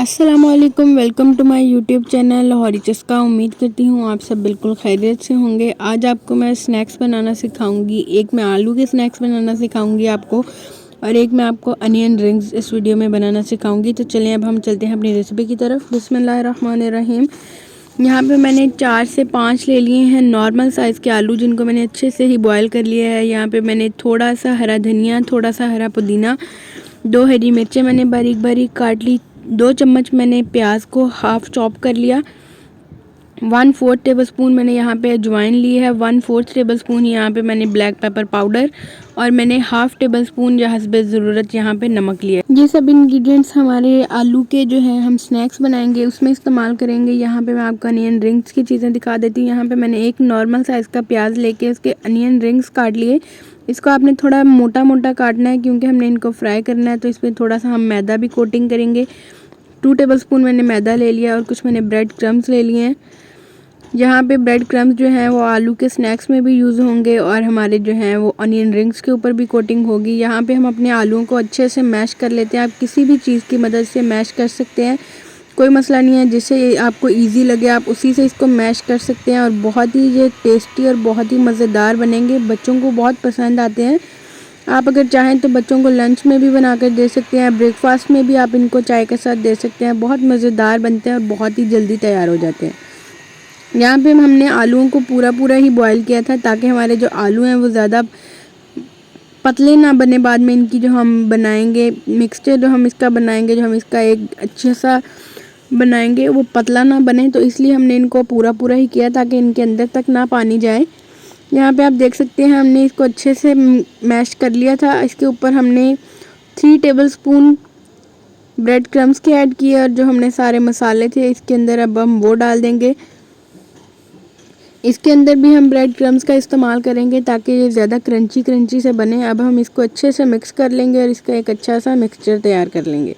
अस्सलामुअलैकुम, welcome to my YouTube channel Lahori Chaska. उम्मीद करती हूँ आप सब बिल्कुल खैरियत से होंगे। आज आपको मैं स्नैक्स बनाना सिखाऊंगी। एक मैं आलू के स्नैक्स बनाना सिखाऊंगी आपको, और एक मैं आपको अनियन रिंग्स इस वीडियो में बनाना सिखाऊंगी। तो चलिए अब हम चलते हैं अपनी रेसिपी की तरफ। बिस्मिल्लाहिर्रहमानिर्रहीम। यहाँ पे मैंने 4 से 5 ले लिए हैं नॉर्मल साइज़ के आलू, जिनको मैंने अच्छे से ही बॉयल कर लिया है। यहाँ पे मैंने थोड़ा सा हरा धनिया, थोड़ा सा हरा पुदीना, 2 हरी मिर्चें मैंने बारीक बारीक काट ली, 2 चम्मच मैंने प्याज को हाफ़ चॉप कर लिया, 1/4 टेबलस्पून मैंने यहाँ पे अजवाइन ली है, 1/4 टेबलस्पून यहाँ पे मैंने ब्लैक पेपर पाउडर, और मैंने हाफ़ टेबलस्पून या हस्बे ज़रूरत यहाँ पे नमक लिया। ये सब इंग्रेडिएंट्स हमारे आलू के जो है हम स्नैक्स बनाएंगे उसमें इस्तेमाल करेंगे। यहाँ पे मैं आपको अनियन रिंग्स की चीज़ें दिखा देती हूँ। यहाँ पे मैंने एक नॉर्मल साइज़ का प्याज लेके उसके अनियन रिंग्स काट लिए। इसको आपने थोड़ा मोटा मोटा काटना है क्योंकि हमने इनको फ्राई करना है, तो इसमें थोड़ा सा हम मैदा भी कोटिंग करेंगे। 2 टेबलस्पून मैंने मैदा ले लिया और कुछ मैंने ब्रेड क्रम्स ले लिए हैं। यहाँ पे ब्रेड क्रम्स जो हैं वो आलू के स्नैक्स में भी यूज़ होंगे और हमारे जो हैं वो अनियन रिंग्स के ऊपर भी कोटिंग होगी। यहाँ पे हम अपने आलूओं को अच्छे से मैश कर लेते हैं। आप किसी भी चीज़ की मदद से मैश कर सकते हैं, कोई मसला नहीं है। जिससे आपको ईजी लगे आप उसी से इसको मैश कर सकते हैं, और बहुत ही ये टेस्टी और बहुत ही मज़ेदार बनेंगे। बच्चों को बहुत पसंद आते हैं। आप अगर चाहें तो बच्चों को लंच में भी बनाकर दे सकते हैं, ब्रेकफास्ट में भी आप इनको चाय के साथ दे सकते हैं। बहुत मज़ेदार बनते हैं और बहुत ही जल्दी तैयार हो जाते हैं। यहाँ पे हमने आलूओं को पूरा ही बॉईल किया था ताकि हमारे जो आलू हैं वो ज़्यादा पतले ना बने। बाद में इनकी जो हम बनाएंगे मिक्सचर, जो हम इसका बनाएंगे, जो हम इसका एक अच्छा सा बनाएंगे, वो पतला ना बने। तो इसलिए हमने इनको पूरा ही किया ताकि इनके अंदर तक ना पानी जाए। यहाँ पे आप देख सकते हैं हमने इसको अच्छे से मैश कर लिया था। इसके ऊपर हमने 3 टेबलस्पून ब्रेड क्रम्स के ऐड किए, और जो हमने सारे मसाले थे इसके अंदर अब हम वो डाल देंगे। इसके अंदर भी हम ब्रेड क्रम्स का इस्तेमाल करेंगे ताकि ये ज़्यादा क्रंची से बने। अब हम इसको अच्छे से मिक्स कर लेंगे और इसका एक अच्छा सा मिक्सचर तैयार कर लेंगे।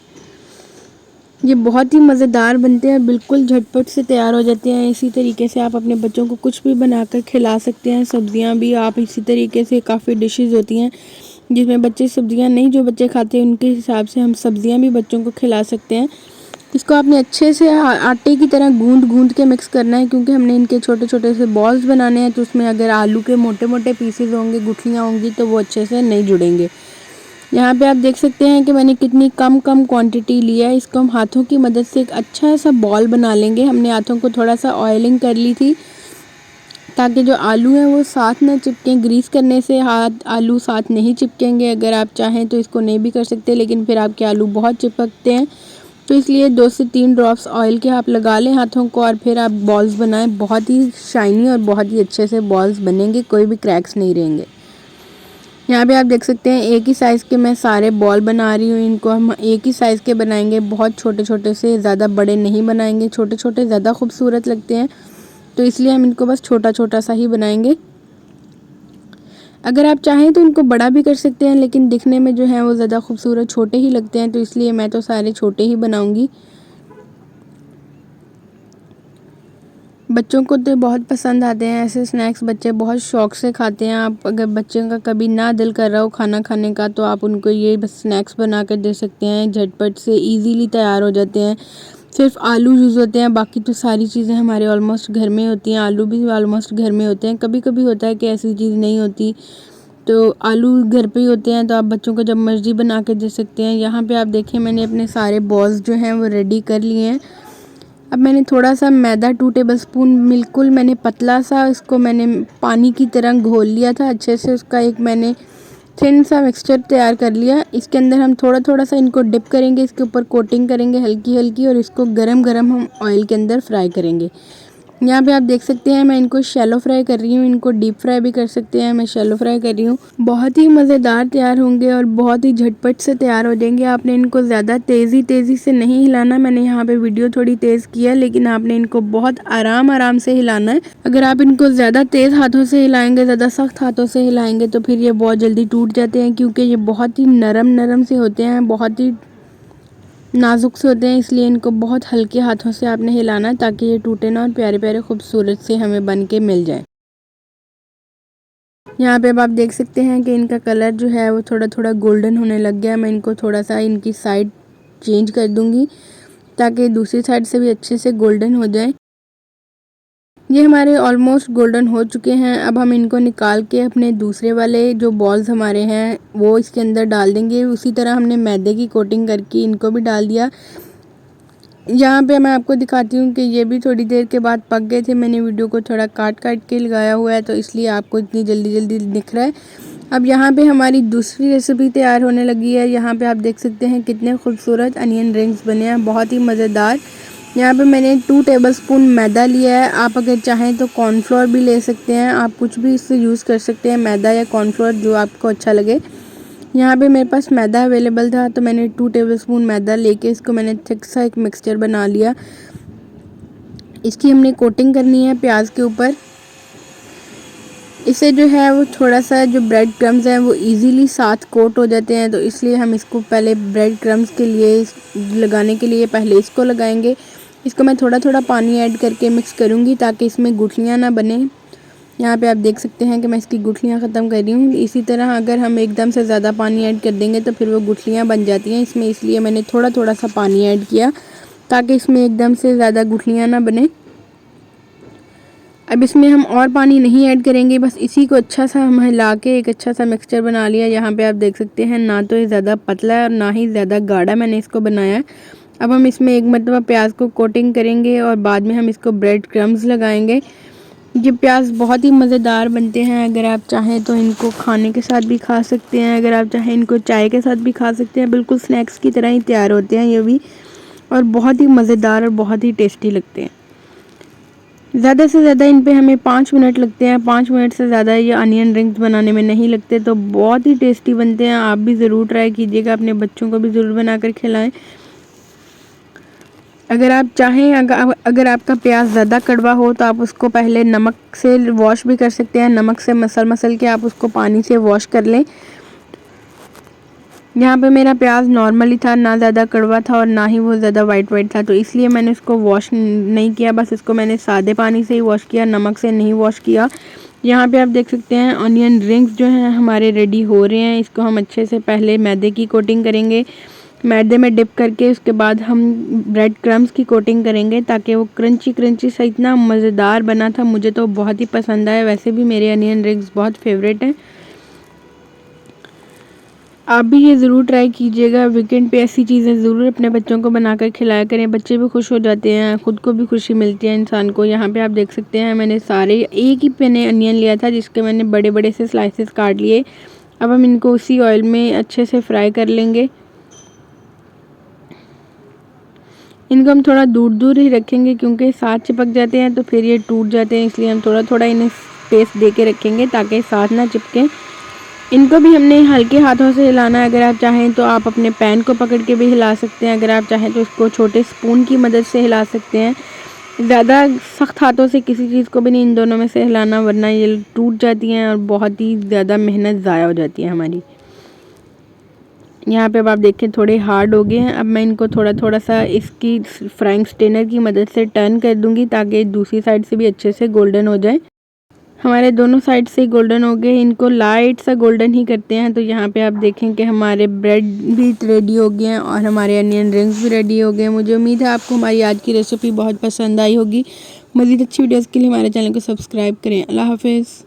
ये बहुत ही मज़ेदार बनते हैं, बिल्कुल झटपट से तैयार हो जाते हैं। इसी तरीके से आप अपने बच्चों को कुछ भी बनाकर खिला सकते हैं। सब्जियां भी आप इसी तरीके से, काफ़ी डिशेस होती हैं जिसमें बच्चे सब्जियां नहीं, जो बच्चे खाते हैं उनके हिसाब से हम सब्जियां भी बच्चों को खिला सकते हैं। इसको आपने अच्छे से आटे की तरह गूंद के मिक्स करना है, क्योंकि हमने इनके छोटे छोटे से बॉल्स बनाने हैं। तो उसमें अगर आलू के मोटे मोटे पीसेज होंगे, गुठलियाँ होंगी, तो वो अच्छे से नहीं जुड़ेंगे। यहाँ पे आप देख सकते हैं कि मैंने कितनी कम क्वांटिटी लिया है। इसको हम हाथों की मदद से एक अच्छा सा बॉल बना लेंगे। हमने हाथों को थोड़ा सा ऑयलिंग कर ली थी ताकि जो आलू हैं वो साथ ना चिपकें। ग्रीस करने से आलू साथ नहीं चिपकेंगे। अगर आप चाहें तो इसको नहीं भी कर सकते, लेकिन फिर आपके आलू बहुत चिपकते हैं। तो इसलिए 2 से 3 ड्रॉप्स ऑयल के आप लगा लें हाथों को, और फिर आप बॉल्स बनाएं। बहुत ही शाइनी और बहुत ही अच्छे से बॉल्स बनेंगे, कोई भी क्रैक्स नहीं रहेंगे। यहाँ पे आप देख सकते हैं एक ही साइज़ के मैं सारे बॉल बना रही हूँ। इनको हम एक ही साइज़ के बनाएंगे, बहुत छोटे छोटे से, ज़्यादा बड़े नहीं बनाएंगे। छोटे छोटे ज़्यादा खूबसूरत लगते हैं, तो इसलिए हम इनको बस छोटा छोटा सा ही बनाएंगे। अगर आप चाहें तो इनको बड़ा भी कर सकते हैं, लेकिन दिखने में जो है वो ज़्यादा खूबसूरत छोटे ही लगते हैं, तो इसलिए मैं तो सारे छोटे ही बनाऊंगी। बच्चों को तो बहुत पसंद आते हैं ऐसे स्नैक्स, बच्चे बहुत शौक़ से खाते हैं। आप अगर बच्चों का कभी ना दिल कर रहा हो खाना खाने का, तो आप उनको ये बस स्नैक्स बना कर दे सकते हैं। झटपट से इजीली तैयार हो जाते हैं। सिर्फ आलू यूज़ होते हैं, बाकी तो सारी चीज़ें हमारे ऑलमोस्ट घर में होती हैं। आलू भी ऑलमोस्ट घर में होते हैं। कभी कभी होता है कि ऐसी चीज़ नहीं होती, तो आलू घर पे ही होते हैं, तो आप बच्चों को जब मर्ज़ी बना के दे सकते हैं। यहाँ पे आप देखें मैंने अपने सारे बॉल्स जो हैं वो रेडी कर लिए हैं। अब मैंने थोड़ा सा मैदा 2 टेबलस्पून, बिल्कुल मैंने पतला सा इसको मैंने पानी की तरह घोल लिया था अच्छे से। उसका एक मैंने थिन सा मिक्सचर तैयार कर लिया। इसके अंदर हम थोड़ा सा इनको डिप करेंगे, इसके ऊपर कोटिंग करेंगे हल्की, और इसको गरम हम ऑयल के अंदर फ्राई करेंगे। यहाँ पे आप देख सकते हैं मैं इनको शैलो फ्राई कर रही हूँ। इनको डीप फ्राई भी कर सकते हैं, मैं शैलो फ्राई कर रही हूँ। बहुत ही मज़ेदार तैयार होंगे और बहुत ही झटपट से तैयार हो जाएंगे। आपने इनको ज़्यादा तेज़ी से नहीं हिलाना। मैंने यहाँ पे वीडियो थोड़ी तेज़ किया, लेकिन आपने इनको बहुत आराम से हिलाना है। अगर आप इनको ज़्यादा तेज़ हाथों से हिलाएंगे, ज़्यादा सख्त हाथों से हिलाएंगे, तो फिर ये बहुत जल्दी टूट जाते हैं, क्योंकि ये बहुत ही नरम से होते हैं, बहुत ही नाजुक से होते हैं। इसलिए इनको बहुत हल्के हाथों से आपने हिलाना ताकि ये टूटे ना और प्यारे खूबसूरत से हमें बन के मिल जाए। यहाँ पे अब आप देख सकते हैं कि इनका कलर जो है वो थोड़ा गोल्डन होने लग गया है। मैं इनको थोड़ा सा इनकी साइड चेंज कर दूंगी ताकि दूसरी साइड से भी अच्छे से गोल्डन हो जाए। ये हमारे ऑलमोस्ट गोल्डन हो चुके हैं। अब हम इनको निकाल के अपने दूसरे वाले जो बॉल्स हमारे हैं वो इसके अंदर डाल देंगे। उसी तरह हमने मैदे की कोटिंग करके इनको भी डाल दिया। यहाँ पे मैं आपको दिखाती हूँ कि ये भी थोड़ी देर के बाद पक गए थे। मैंने वीडियो को थोड़ा काट के लगाया हुआ है तो इसलिए आपको इतनी जल्दी दिख रहा है। अब यहाँ पे हमारी दूसरी रेसिपी तैयार होने लगी है। यहाँ पे आप देख सकते हैं कितने खूबसूरत अनियन रिंग्स बने हैं, बहुत ही मज़ेदार। यहाँ पे मैंने 2 टेबलस्पून मैदा लिया है। आप अगर चाहें तो कॉर्नफ्लोर भी ले सकते हैं, आप कुछ भी इससे यूज़ कर सकते हैं, मैदा या कॉर्नफ्लोर जो आपको अच्छा लगे। यहाँ पे मेरे पास मैदा अवेलेबल था तो मैंने 2 टेबलस्पून मैदा लेके इसको मैंने थिक सा एक मिक्सचर बना लिया। इसकी हमने कोटिंग करनी है प्याज के ऊपर। इससे जो है वो थोड़ा सा जो ब्रेड क्रम्स हैं वो इजीली साथ कोट हो जाते हैं, तो इसलिए हम इसको पहले ब्रेड क्रम्स के लिए लगाने के लिए पहले इसको लगाएंगे। इसको मैं थोड़ा थोड़ा पानी ऐड करके मिक्स करूँगी ताकि इसमें गुठलियाँ ना बने। यहाँ पे आप देख सकते हैं कि मैं इसकी गुठलियाँ ख़त्म कर रही हूँ। इसी तरह अगर हम एकदम से ज़्यादा पानी ऐड कर देंगे तो फिर वो गुठलियाँ बन जाती हैं इसमें, इसलिए मैंने थोड़ा थोड़ा सा पानी ऐड किया ताकि इसमें एकदम से ज़्यादा गुठलियाँ ना बने। अब इसमें हम और पानी नहीं ऐड करेंगे, बस इसी को अच्छा सा हम हिला के एक अच्छा सा मिक्सचर बना लिया। यहाँ पे आप देख सकते हैं ना तो ये ज़्यादा पतला है और ना ही ज़्यादा गाढ़ा मैंने इसको बनाया। अब हम इसमें एक मरतबा प्याज को कोटिंग करेंगे और बाद में हम इसको ब्रेड क्रम्स लगाएंगे। ये प्याज बहुत ही मज़ेदार बनते हैं। अगर आप चाहें तो इनको खाने के साथ भी खा सकते हैं, अगर आप चाहें इनको चाय के साथ भी खा सकते हैं। बिल्कुल स्नैक्स की तरह ही तैयार होते हैं ये भी, और बहुत ही मज़ेदार और बहुत ही टेस्टी लगते हैं। ज़्यादा से ज़्यादा इन पे हमें 5 मिनट लगते हैं। 5 मिनट से ज़्यादा ये अनियन रिंग्स बनाने में नहीं लगते, तो बहुत ही टेस्टी बनते हैं। आप भी ज़रूर ट्राई कीजिएगा, अपने बच्चों को भी ज़रूर बनाकर खिलाएं। अगर आप चाहें, अगर आपका प्याज ज़्यादा कड़वा हो तो आप उसको पहले नमक से वॉश भी कर सकते हैं। नमक से मसल के आप उसको पानी से वॉश कर लें। यहाँ पे मेरा प्याज नॉर्मली था, ना ज़्यादा कड़वा था और ना ही वो ज़्यादा वाइट था, तो इसलिए मैंने उसको वॉश नहीं किया। बस इसको मैंने सादे पानी से ही वॉश किया, नमक से नहीं वॉश किया। यहाँ पे आप देख सकते हैं ऑनियन रिंग्स जो हैं हमारे रेडी हो रहे हैं। इसको हम अच्छे से पहले मैदे की कोटिंग करेंगे, मैदे में डिप करके उसके बाद हम ब्रेड क्रम्स की कोटिंग करेंगे ताकि वो क्रंची सा इतना मज़ेदार बना था। मुझे तो बहुत ही पसंद आया। वैसे भी मेरे अनियन रिंग्स बहुत फेवरेट हैं। आप भी ये ज़रूर ट्राई कीजिएगा। वीकेंड पे ऐसी चीज़ें ज़रूर अपने बच्चों को बनाकर खिलाया करें, बच्चे भी खुश हो जाते हैं, ख़ुद को भी खुशी मिलती है इंसान को। यहाँ पे आप देख सकते हैं मैंने सारे एक ही मैंने अनियन लिया था जिसके मैंने बड़े बड़े से स्लाइसेस काट लिए। अब हम इनको उसी ऑयल में अच्छे से फ्राई कर लेंगे। इनको हम थोड़ा दूर ही रखेंगे क्योंकि साथ चिपक जाते हैं तो फिर ये टूट जाते हैं, इसलिए हम थोड़ा थोड़ा इन्हें स्पेस दे के रखेंगे ताकि साथ ना चिपकें। इनको भी हमने हल्के हाथों से हिलाना है। अगर आप चाहें तो आप अपने पैन को पकड़ के भी हिला सकते हैं, अगर आप चाहें तो इसको छोटे स्पून की मदद से हिला सकते हैं। ज़्यादा सख्त हाथों से किसी चीज़ को भी नहीं इन दोनों में से हिलाना, वरना ये टूट जाती हैं और बहुत ही ज़्यादा मेहनत ज़ाया हो जाती है हमारी। यहाँ पे अब आप देखें थोड़े हार्ड हो गए हैं। अब मैं इनको थोड़ा थोड़ा सा इसकी फ्राइंग स्ट्रेनर की मदद से टर्न कर दूँगी ताकि दूसरी साइड से भी अच्छे से गोल्डन हो जाए। हमारे दोनों साइड से गोल्डन हो गए, इनको लाइट सा गोल्डन ही करते हैं। तो यहाँ पे आप देखें कि हमारे ब्रेड भी रेडी हो गए हैं और हमारे अनियन रिंग्स भी रेडी हो गए। मुझे उम्मीद है आपको हमारी आज की रेसिपी बहुत पसंद आई होगी। मज़ीद अच्छी वीडियोज़ के लिए हमारे चैनल को सब्सक्राइब करें। अल्लाह हाफ़िज़।